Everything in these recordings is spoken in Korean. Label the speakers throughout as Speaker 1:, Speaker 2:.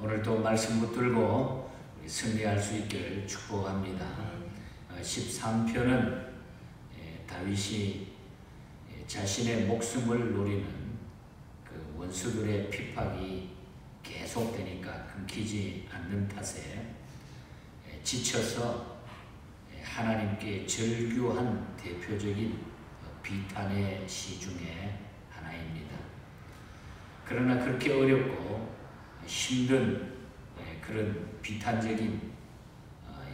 Speaker 1: 오늘도 말씀 붙들고 승리할 수 있기를 축복합니다. 13편은 다윗이 자신의 목숨을 노리는 그 원수들의 핍박이 계속되니까 끊기지 않는 탓에 지쳐서 하나님께 절규한 대표적인 비탄의 시 중에 하나입니다. 그러나 그렇게 어렵고 힘든 그런 비탄적인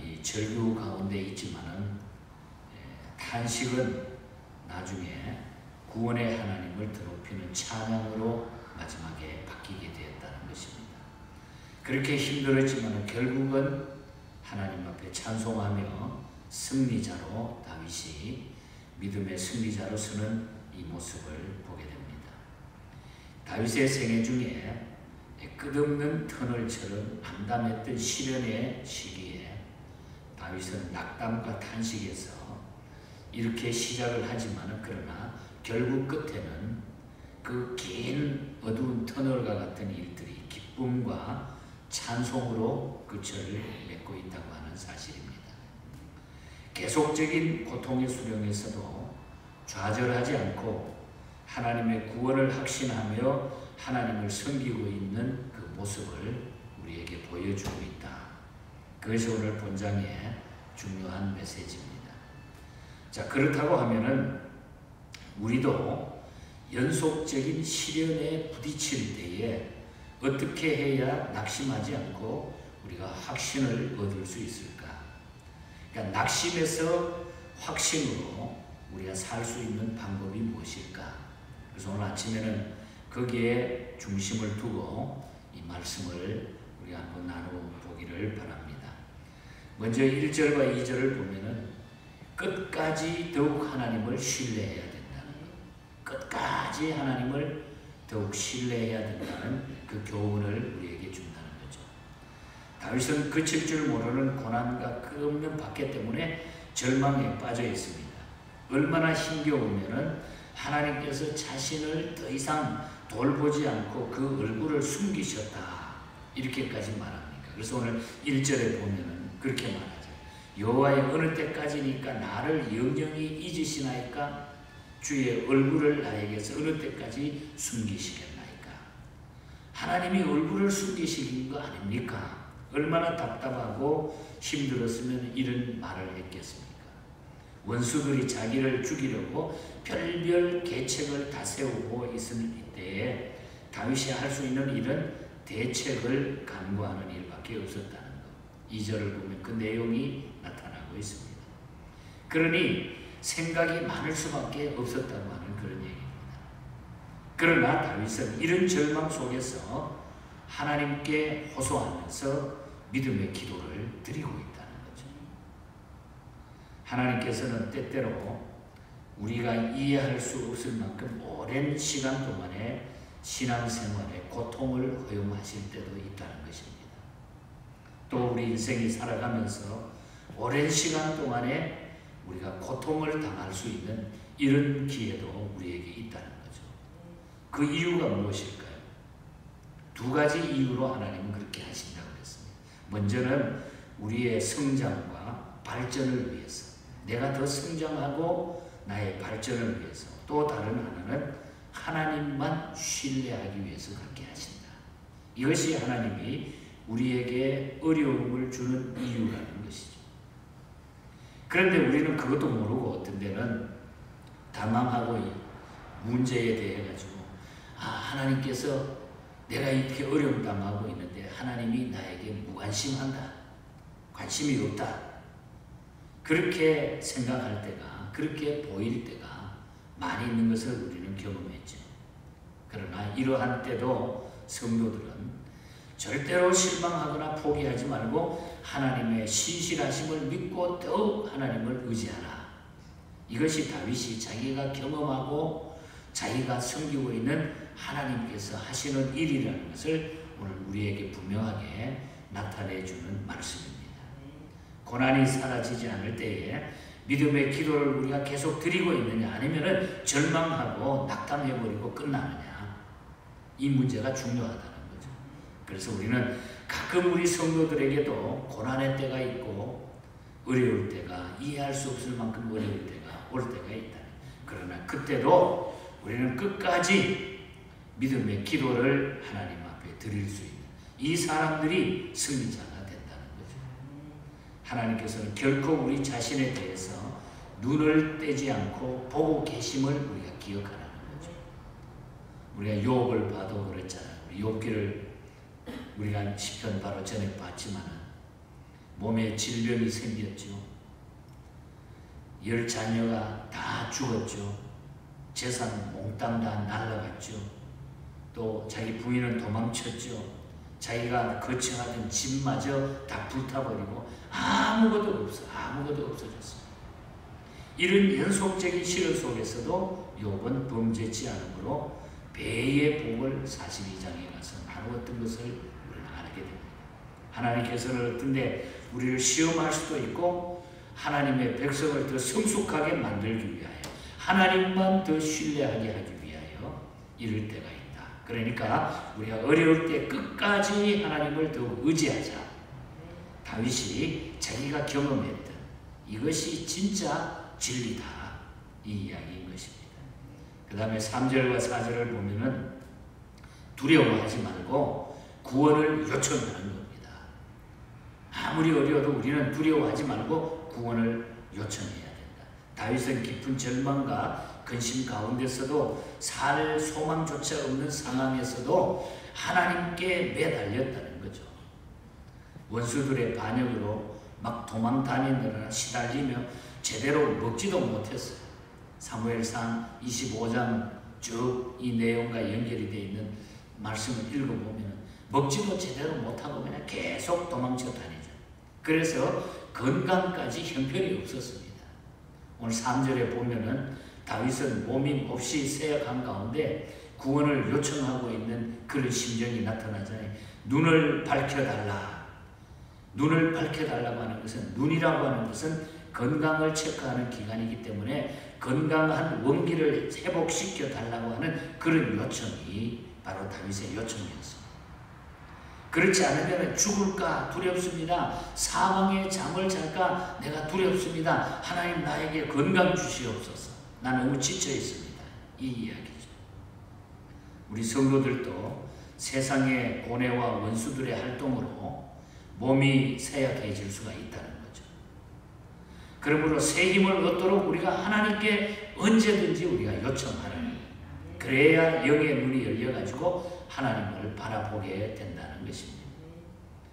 Speaker 1: 이 절규 가운데 있지만은 탄식은 나중에 구원의 하나님을 드높이는 찬양으로 마지막에 바뀌게 되었다는 것입니다. 그렇게 힘들었지만 결국은 하나님 앞에 찬송하며 승리자로 다윗이 믿음의 승리자로 서는 이 모습을 보게 됩니다. 다윗의 생애 중에 끝없는 터널처럼 암담했던 시련의 시기에 다윗은 낙담과 탄식에서 이렇게 시작을 하지만 그러나 결국 끝에는 그 긴 어두운 터널과 같은 일들이 기쁨과 찬송으로 끝을 맺고 있다고 하는 사실입니다. 계속적인 고통의 수령에서도 좌절하지 않고 하나님의 구원을 확신하며 하나님을 섬기고 있는 그 모습을 우리에게 보여주고 있다. 그것이 오늘 본장의 중요한 메시지입니다. 자, 그렇다고 하면은 우리도 연속적인 시련에 부딪힐 때에 어떻게 해야 낙심하지 않고 우리가 확신을 얻을 수 있을까? 그러니까 낙심에서 확신으로 우리가 살 수 있는 방법이 무엇일까? 그래서 오늘 아침에는 거기에 중심을 두고 이 말씀을 우리가 한번 나눠보기를 바랍니다. 먼저 1절과 2절을 보면은 끝까지 더욱 하나님을 신뢰해야 된다는 것. 끝까지 하나님을 더욱 신뢰해야 된다는 그 교훈을 우리에게 준다는 거죠. 다윗은 그칠 줄 모르는 고난과 끝없는 박해 때문에 절망에 빠져 있습니다. 얼마나 힘겨우면은 하나님께서 자신을 더 이상 돌보지 않고 그 얼굴을 숨기셨다. 이렇게까지 말합니까? 그래서 오늘 1절에 보면은 그렇게 말하죠. 여호와의 어느 때까지니까 나를 영영히 잊으시나이까? 주의 얼굴을 나에게서 어느 때까지 숨기시겠나이까? 하나님이 얼굴을 숨기시는 거 아닙니까? 얼마나 답답하고 힘들었으면 이런 말을 했겠습니까? 원수들이 자기를 죽이려고 별별 계책을 다 세우고 있을 때에 다윗이 할 수 있는 일은 대책을 강구하는 일밖에 없었다는 것. 2절을 보면 그 내용이 나타나고 있습니다. 그러니 생각이 많을 수밖에 없었다고 하는 그런 얘기입니다. 그러나 다윗은 이런 절망 속에서 하나님께 호소하면서 믿음의 기도를 드리고 있다는 거죠. 하나님께서는 때때로 우리가 이해할 수 없을 만큼 오랜 시간 동안에 신앙생활에 고통을 허용하실 때도 있다는 것입니다. 또 우리 인생이 살아가면서 오랜 시간 동안에 우리가 고통을 당할 수 있는 이런 기회도 우리에게 있다는 거죠. 그 이유가 무엇일까요? 두 가지 이유로 하나님은 그렇게 하신다고 했습니다. 먼저는 우리의 성장과 발전을 위해서, 내가 더 성장하고 나의 발전을 위해서, 또 다른 하나는 하나님만 신뢰하기 위해서 그렇게 하신다. 이것이 하나님이 우리에게 어려움을 주는 이유라는 것이죠. 그런데 우리는 그것도 모르고 어떤 데는 당황하고 문제에 대해 가지고 하나님께서 내가 이렇게 어려움 당하고 있는데 하나님이 나에게 무관심한다. 관심이 없다. 그렇게 생각할 때가, 그렇게 보일 때가 많이 있는 것을 우리는 경험했죠. 그러나 이러한 때도 성도들은 절대로 실망하거나 포기하지 말고 하나님의 신실하심을 믿고 더욱 하나님을 의지하라. 이것이 다윗이 자기가 경험하고 자기가 섬기고 있는 하나님께서 하시는 일이라는 것을 오늘 우리에게 분명하게 나타내주는 말씀입니다. 고난이 사라지지 않을 때에 믿음의 기도를 우리가 계속 드리고 있느냐, 아니면 절망하고 낙담해버리고 끝나느냐, 이 문제가 중요하다는 거죠. 그래서 우리는 가끔 우리 성도들에게도 고난의 때가 있고 어려울 때가, 이해할 수 없을 만큼 어려울 때가 올 때가 있다. 그러나 그때도 우리는 끝까지 믿음의 기도를 하나님 앞에 드릴 수 있는 이 사람들이 승리자가 된다는 거죠. 하나님께서는 결코 우리 자신에 대해서 눈을 떼지 않고 보고 계심을 우리가 기억하라는 거죠. 우리가 욥을 봐도 그랬잖아요. 우리 욥기를 우리가 시편 바로 전에 봤지만은 몸에 질병이 생겼죠. 10 자녀가 다 죽었죠. 재산 몽땅 다 날라갔죠. 또 자기 부인은 도망쳤죠. 자기가 거처하던 집마저 다 불타버리고 아무것도 없어졌어요. 이런 연속적인 시련 속에서도 욥은 범죄치 않으므로 배의 복을 42장에 가서 나누었던 것을 우리는 알게 됩니다. 하나님께서는 어떤 데 우리를 시험할 수도 있고 하나님의 백성을 더 성숙하게 만들기 위하여 하나님만 더 신뢰하게 하기 위하여 이럴 때가 있다. 그러니까 우리가 어려울 때 끝까지 하나님을 더 의지하자. 다윗이 자기가 경험했던 이것이 진짜 진리다. 이 이야기인 것입니다. 그 다음에 3절과 4절을 보면은 두려워하지 말고 구원을 요청하는 겁니다. 아무리 어려워도 우리는 두려워하지 말고 구원을 요청해야 된다. 다윗은 깊은 절망과 근심 가운데서도 살 소망조차 없는 상황에서도 하나님께 매달렸다는 거죠. 원수들의 반역으로 막 도망 다니느라 시달리며 제대로 먹지도 못했어요. 사무엘상 25장 쭉 이 내용과 연결이 되어 있는 말씀을 읽어보면 먹지도 제대로 못하고 그냥 계속 도망쳐 다니죠. 그래서 건강까지 형편이 없었습니다. 오늘 3절에 보면은 다윗은 몸이 몹시 쇠약한 가운데 구원을 요청하고 있는 그런 심정이 나타나잖아요. 눈을 밝혀달라. 눈을 밝혀달라고 하는 것은, 눈이라고 하는 것은 건강을 체크하는 기간이기 때문에 건강한 원기를 회복시켜 달라고 하는 그런 요청이 바로 다윗의 요청이었습니다. 그렇지 않으면 죽을까 두렵습니다. 사망의 잠을 잘까 내가 두렵습니다. 하나님 나에게 건강 주시옵소서. 나는 너무 지쳐 있습니다. 이 이야기죠. 우리 성도들도 세상의 고뇌와 원수들의 활동으로 몸이 쇠약해질 수가 있다는 거죠. 그러므로 새 힘을 얻도록 우리가 하나님께 언제든지 우리가 요청하라는 거예요. 그래야 영의 눈이 열려가지고 하나님을 바라보게 된다는 것입니다.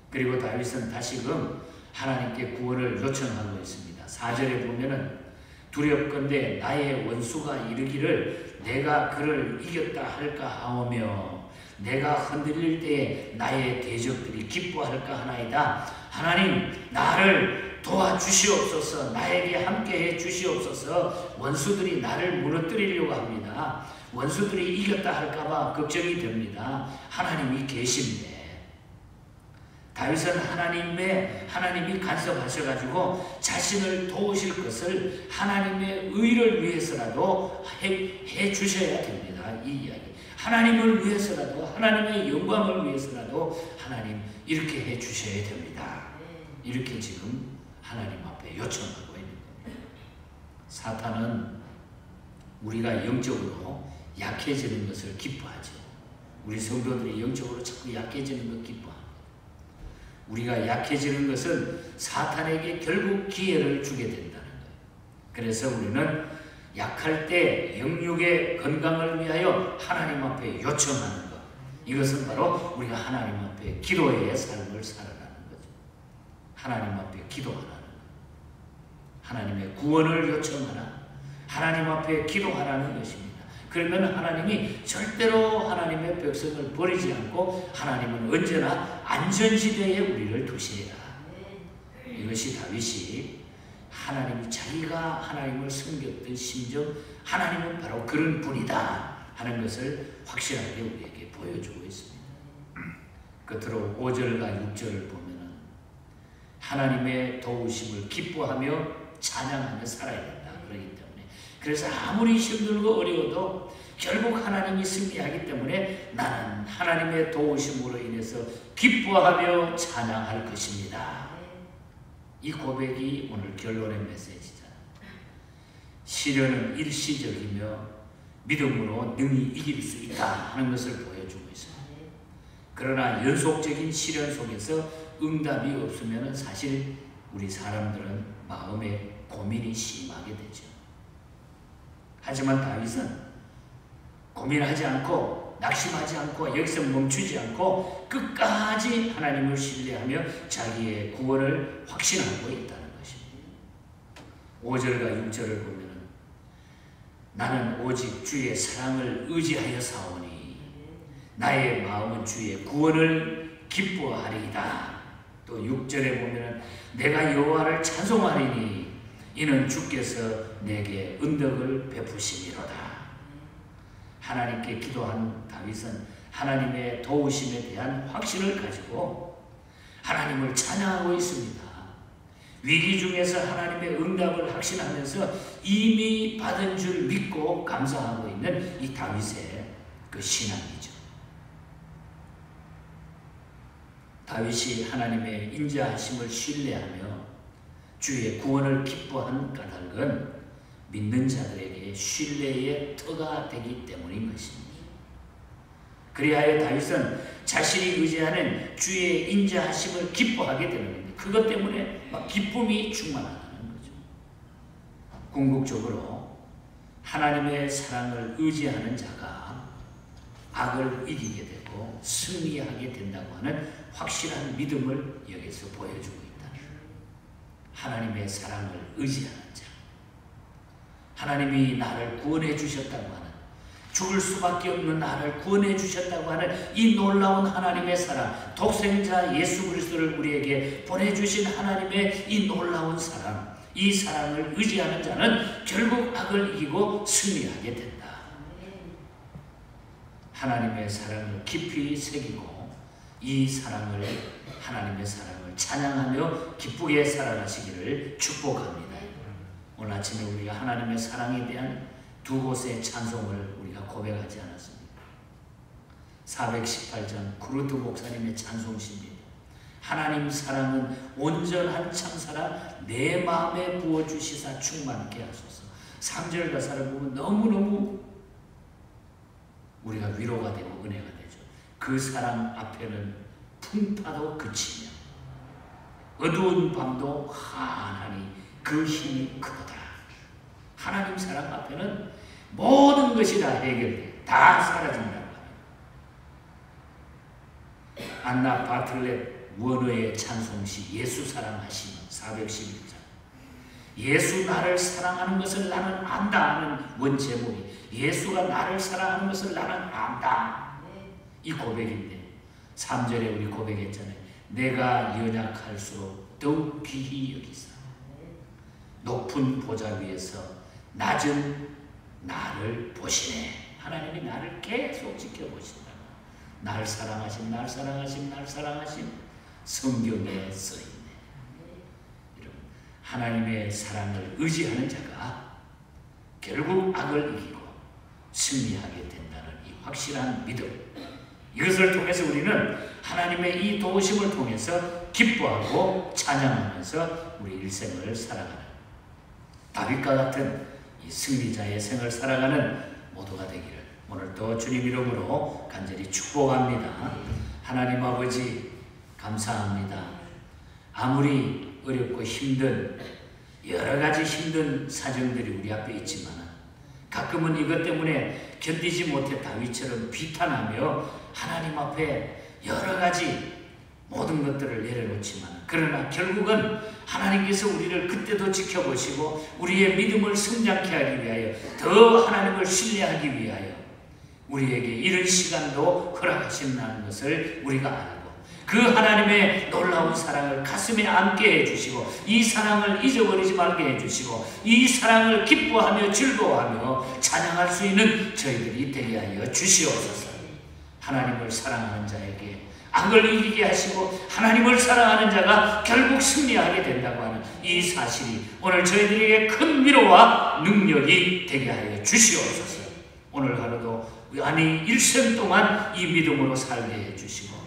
Speaker 1: 그리고 다윗은 다시금 하나님께 구원을 요청하고 있습니다. 4절에 보면은 두렵건대 나의 원수가 이르기를 내가 그를 이겼다 할까 하오며 내가 흔들릴 때에 나의 대적들이 기뻐할까 하나이다. 하나님 나를 도와주시옵소서. 나에게 함께해 주시옵소서. 원수들이 나를 무너뜨리려고 합니다. 원수들이 이겼다 할까봐 걱정이 됩니다. 하나님이 계신데 다윗은 하나님이 간섭하셔가지고 자신을 도우실 것을 하나님의 의를 위해서라도 해 주셔야 됩니다. 이 이야기. 하나님을 위해서라도, 하나님의 영광을 위해서라도 하나님 이렇게 해 주셔야 됩니다. 이렇게 지금 하나님 앞에 요청하고 있는 겁니다. 사탄은 우리가 영적으로 약해지는 것을 기뻐하죠. 우리 성도들이 영적으로 자꾸 약해지는 것 기뻐합니다. 우리가 약해지는 것은 사탄에게 결국 기회를 주게 된다는 거예요. 그래서 우리는 약할 때 영육의 건강을 위하여 하나님 앞에 요청하는 것. 이것은 바로 우리가 하나님 앞에 기도의 삶을 살아가는 거죠. 하나님 앞에 기도하라는 것. 하나님의 구원을 요청하라. 하나님 앞에 기도하라는 것입니다. 그러면 하나님이 절대로 하나님의 백성을 버리지 않고 하나님은 언제나 안전지대에 우리를 두시리라. 이것이 다윗이 하나님이 자기가 하나님을 섬겼던 심정, 하나님은 바로 그런 분이다 하는 것을 확실하게 우리에게 보여주고 있습니다. 끝으로 5절과 6절을 보면 하나님의 도우심을 기뻐하며 찬양하며 살아야 된다. 그렇기 때문에 그래서 아무리 힘들고 어려워도 결국 하나님이 승리하기 때문에 나는 하나님의 도우심으로 인해서 기뻐하며 찬양할 것입니다. 이 고백이 오늘 결론의 메시지잖아요. 시련은 일시적이며 믿음으로 능히 이길 수 있다 하는 것을 보여주고 있어요. 그러나 연속적인 시련 속에서 응답이 없으면 사실 우리 사람들은 마음에 고민이 심하게 되죠. 하지만 다윗은 고민하지 않고 낙심하지 않고 여기서 멈추지 않고 끝까지 하나님을 신뢰하며 자기의 구원을 확신하고 있다는 것입니다. 5절과 6절을 보면 나는 오직 주의 사랑을 의지하여 사오니 나의 마음은 주의 구원을 기뻐하리이다. 또 6절에 보면 내가 여호와를 찬송하리니 이는 주께서 내게 은덕을 베푸심이로다. 하나님께 기도한 다윗은 하나님의 도우심에 대한 확신을 가지고 하나님을 찬양하고 있습니다. 위기 중에서 하나님의 응답을 확신하면서 이미 받은 줄 믿고 감사하고 있는 이 다윗의 그 신앙이죠. 다윗이 하나님의 인자하심을 신뢰하며 주의 구원을 기뻐한 까닭은 믿는 자들에게 신뢰의 터가 되기 때문인 것입니다. 그리하여 다윗은 자신이 의지하는 주의 인자하심을 기뻐하게 되는 건데 그것 때문에 막 기쁨이 충만하는 거죠. 궁극적으로 하나님의 사랑을 의지하는 자가 악을 이기게 되고 승리하게 된다고 하는 확실한 믿음을 여기서 보여주고 있다. 하나님의 사랑을 의지하는 자, 하나님이 나를 구원해 주셨다고 하는, 죽을 수밖에 없는 나를 구원해 주셨다고 하는 이 놀라운 하나님의 사랑, 독생자 예수 그리스도를 우리에게 보내주신 하나님의 이 놀라운 사랑, 이 사랑을 의지하는 자는 결국 악을 이기고 승리하게 된다. 하나님의 사랑을 깊이 새기고 이 사랑을, 하나님의 사랑을 찬양하며 기쁘게 살아가시기를 축복합니다. 오늘 아침에 우리가 하나님의 사랑에 대한 두 곳의 찬송을 우리가 고백하지 않았습니까? 418장 구르트 목사님의 찬송시입니다. 하나님 사랑은 온전한 참사라 내 마음에 부어주시사 충만케 하소서. 3절 가사를 보면 너무너무 우리가 위로가 되고 은혜가 되죠. 그 사랑 앞에는 풍파도 그치며 어두운 밤도 환하니 그 힘이 크도다. 하나님 사랑 앞에는 모든 것이 다 해결돼, 다 사라진다고 합니다. 안나 바틀렛 원어의 찬송시 예수 사랑하심 411장. 예수 나를 사랑하는 것을 나는 안다 하는 원제목이 예수가 나를 사랑하는 것을 나는 안다. 이 고백인데 3절에 우리 고백했잖아요. 내가 연약할수록 더욱 귀히 여기사 높은 보좌 위에서 낮은 나를 보시네. 하나님이 나를 계속 지켜보신다. 날 사랑하심, 날 사랑하심, 날 사랑하심 성경에 써있네. 여러분, 하나님의 사랑을 의지하는 자가 결국 악을 이기고 승리하게 된다는 이 확실한 믿음, 이것을 통해서 우리는 하나님의 이 도우심을 통해서 기뻐하고 찬양하면서 우리 일생을 살아가는 다윗과 같은 이 승리자의 생을 살아가는 모두가 되기를 오늘도 주님 이름으로 간절히 축복합니다. 하나님 아버지 감사합니다. 아무리 어렵고 힘든 여러 가지 힘든 사정들이 우리 앞에 있지만 가끔은 이것 때문에 견디지 못해 다윗처럼 비탄하며 하나님 앞에 여러 가지 모든 것들을 내려놓지만 그러나 결국은 하나님께서 우리를 그때도 지켜보시고 우리의 믿음을 성장케 하기 위하여 더 하나님을 신뢰하기 위하여 우리에게 이런 시간도 허락하신다는 것을 우리가 알고 그 하나님의 놀라운 사랑을 가슴에 안게 해주시고 이 사랑을 잊어버리지 말게 해주시고 이 사랑을 기뻐하며 즐거워하며 찬양할 수 있는 저희들이 되게 하여 주시옵소서. 하나님을 사랑하는 자에게 악을 이기게 하시고 하나님을 사랑하는 자가 결국 승리하게 된다고 하는 이 사실이 오늘 저희들에게 큰 위로와 능력이 되게 하여 주시옵소서. 오늘 하루도 아니 일생 동안 이 믿음으로 살게 해주시고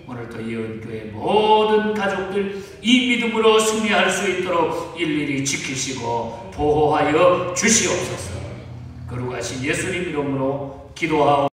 Speaker 1: 오늘도 예언교회 모든 가족들 이 믿음으로 승리할 수 있도록 일일이 지키시고 보호하여 주시옵소서. 거룩하신 예수님 이름으로 기도하옵소서.